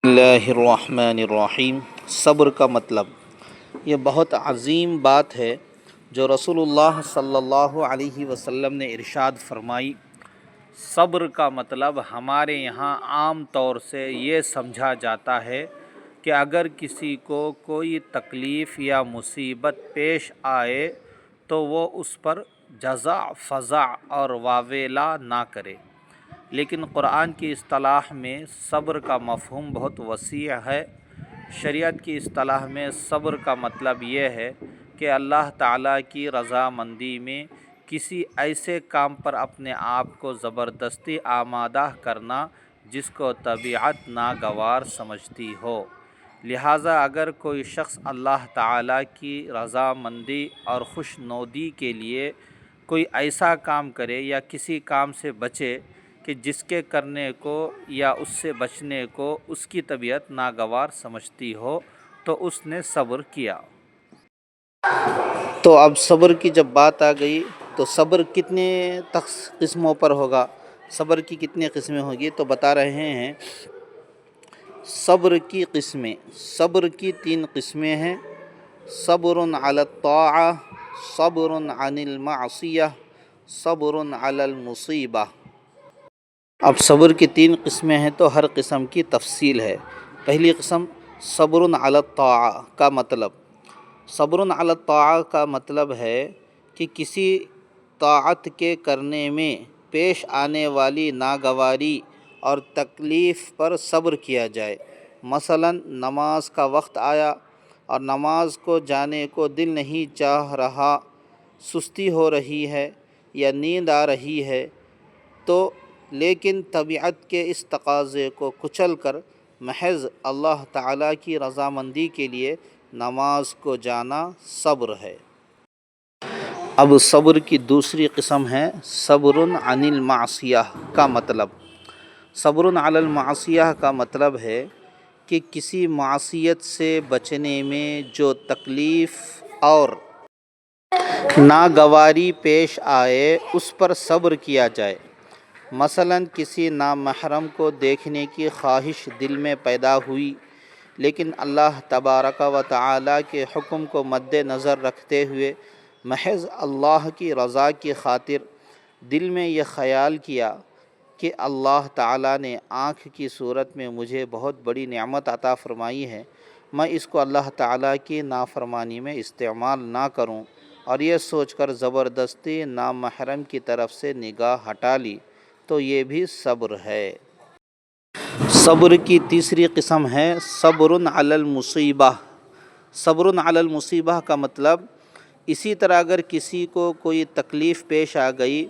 اللہ الرحمن الرحیم۔ صبر کا مطلب یہ بہت عظیم بات ہے جو رسول اللہ صلی اللہ علیہ وسلم نے ارشاد فرمائی۔ صبر کا مطلب ہمارے یہاں عام طور سے یہ سمجھا جاتا ہے کہ اگر کسی کو کوئی تکلیف یا مصیبت پیش آئے تو وہ اس پر جزع فزع اور واویلا نہ کرے، لیکن قرآن کی اصطلاح میں صبر کا مفہوم بہت وسیع ہے۔ شریعت کی اصطلاح میں صبر کا مطلب یہ ہے کہ اللہ تعالیٰ کی رضامندی میں کسی ایسے کام پر اپنے آپ کو زبردستی آمادہ کرنا جس کو طبیعت ناگوار سمجھتی ہو۔ لہٰذا اگر کوئی شخص اللہ تعالیٰ کی رضامندی اور خوشنودی کے لیے کوئی ایسا کام کرے یا کسی کام سے بچے کہ جس کے کرنے کو یا اس سے بچنے کو اس کی طبیعت ناگوار سمجھتی ہو تو اس نے صبر کیا۔ تو اب صبر کی جب بات آ گئی تو صبر کتنے قسموں پر ہوگا، صبر کی کتنی قسمیں ہوگی تو بتا رہے ہیں۔ صبر کی قسمیں، صبر کی 3 قسمیں ہیں: صبر علی الطاعہ، صبر عن المعصیہ، صبر علی المصیبہ۔ اب صبر کی 3 قسمیں ہیں تو ہر قسم کی تفصیل ہے۔ پہلی قسم صبر علی الطاعہ کا مطلب، صبر علی الطاعہ کا مطلب ہے کہ کسی طاعت کے کرنے میں پیش آنے والی ناگواری اور تکلیف پر صبر کیا جائے۔ مثلا نماز کا وقت آیا اور نماز کو جانے کو دل نہیں چاہ رہا، سستی ہو رہی ہے یا نیند آ رہی ہے، تو لیکن طبیعت کے اس تقاضے کو کچل کر محض اللہ تعالیٰ کی رضامندی کے لیے نماز کو جانا صبر ہے۔ اب صبر کی دوسری قسم ہے صبر عن المعصیہ کا مطلب۔ صبر علی المعصیہ کا مطلب ہے کہ کسی معصیت سے بچنے میں جو تکلیف اور ناگواری پیش آئے اس پر صبر کیا جائے۔ مثلا کسی نامحرم کو دیکھنے کی خواہش دل میں پیدا ہوئی، لیکن اللہ تبارک و تعالیٰ کے حکم کو مد نظر رکھتے ہوئے محض اللہ کی رضا کی خاطر دل میں یہ خیال کیا کہ اللہ تعالیٰ نے آنکھ کی صورت میں مجھے بہت بڑی نعمت عطا فرمائی ہے، میں اس کو اللہ تعالیٰ کی نافرمانی میں استعمال نہ کروں، اور یہ سوچ کر زبردستی نامحرم کی طرف سے نگاہ ہٹا لی، تو یہ بھی صبر ہے۔ صبر کی تیسری قسم ہے صبر علی المصیبہ۔ صبر علی المصیبہ کا مطلب اسی طرح اگر کسی کو کوئی تکلیف پیش آ گئی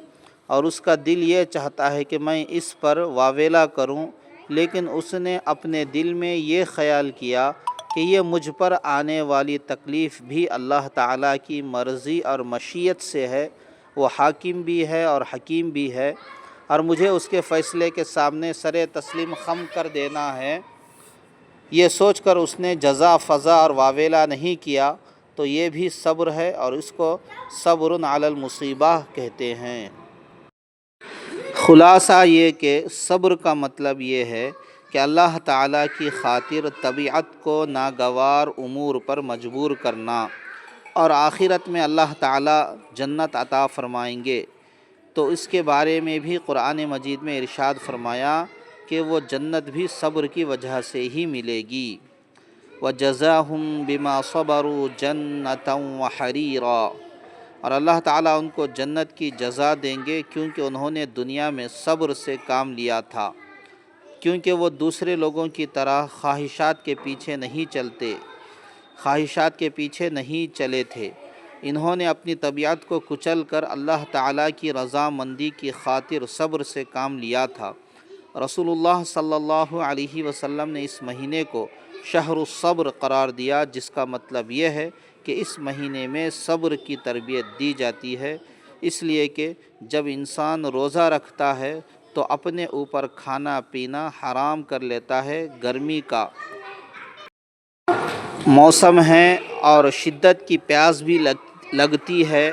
اور اس کا دل یہ چاہتا ہے کہ میں اس پر واویلا کروں، لیکن اس نے اپنے دل میں یہ خیال کیا کہ یہ مجھ پر آنے والی تکلیف بھی اللہ تعالیٰ کی مرضی اور مشیت سے ہے، وہ حاکم بھی ہے اور حکیم بھی ہے، اور مجھے اس کے فیصلے کے سامنے سر تسلیم خم کر دینا ہے، یہ سوچ کر اس نے جزع فزع اور واویلا نہیں کیا، تو یہ بھی صبر ہے اور اس کو صبر علی المصیبہ کہتے ہیں۔ خلاصہ یہ کہ صبر کا مطلب یہ ہے کہ اللہ تعالیٰ کی خاطر طبیعت کو ناگوار امور پر مجبور کرنا، اور آخرت میں اللہ تعالیٰ جنت عطا فرمائیں گے، تو اس کے بارے میں بھی قرآن مجید میں ارشاد فرمایا کہ وہ جنت بھی صبر کی وجہ سے ہی ملے گی۔ وَجَزَاهُمْ بِمَا صَبَرُوا جَنَّةً وَحَرِيرًا، اور اللہ تعالیٰ ان کو جنت کی جزا دیں گے کیونکہ انہوں نے دنیا میں صبر سے کام لیا تھا، کیونکہ وہ دوسرے لوگوں کی طرح خواہشات کے پیچھے نہیں چلے تھے، انہوں نے اپنی طبیعت کو کچل کر اللہ تعالیٰ کی رضامندی کی خاطر صبر سے کام لیا تھا۔ رسول اللہ صلی اللہ علیہ وسلم نے اس مہینے کو شہر الصبر قرار دیا، جس کا مطلب یہ ہے کہ اس مہینے میں صبر کی تربیت دی جاتی ہے، اس لیے کہ جب انسان روزہ رکھتا ہے تو اپنے اوپر کھانا پینا حرام کر لیتا ہے، گرمی کا موسم ہے اور شدت کی پیاس بھی لگتی ہے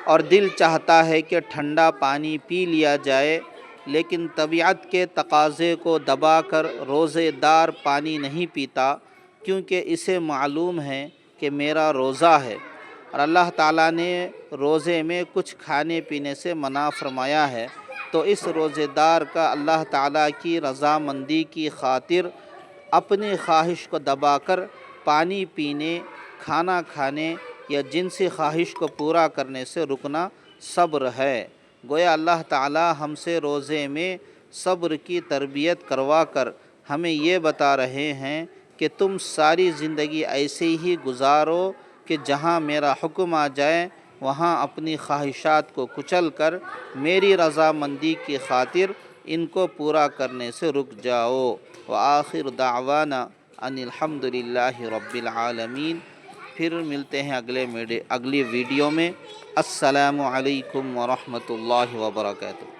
اور دل چاہتا ہے کہ ٹھنڈا پانی پی لیا جائے، لیکن طبیعت کے تقاضے کو دبا کر روزے دار پانی نہیں پیتا، کیونکہ اسے معلوم ہے کہ میرا روزہ ہے اور اللہ تعالیٰ نے روزے میں کچھ کھانے پینے سے منع فرمایا ہے، تو اس روزے دار کا اللہ تعالیٰ کی رضامندی کی خاطر اپنی خواہش کو دبا کر پانی پینے، کھانا کھانے یا جنسی خواہش کو پورا کرنے سے رکنا صبر ہے۔ گویا اللہ تعالیٰ ہم سے روزے میں صبر کی تربیت کروا کر ہمیں یہ بتا رہے ہیں کہ تم ساری زندگی ایسے ہی گزارو کہ جہاں میرا حکم آ جائے وہاں اپنی خواہشات کو کچل کر میری رضامندی کی خاطر ان کو پورا کرنے سے رک جاؤ۔ وآخر دعوانا ان الحمد للہ رب العالمین۔ پھر ملتے ہیں اگلی ویڈیو میں۔ السلام علیکم ورحمۃ اللہ وبرکاتہ۔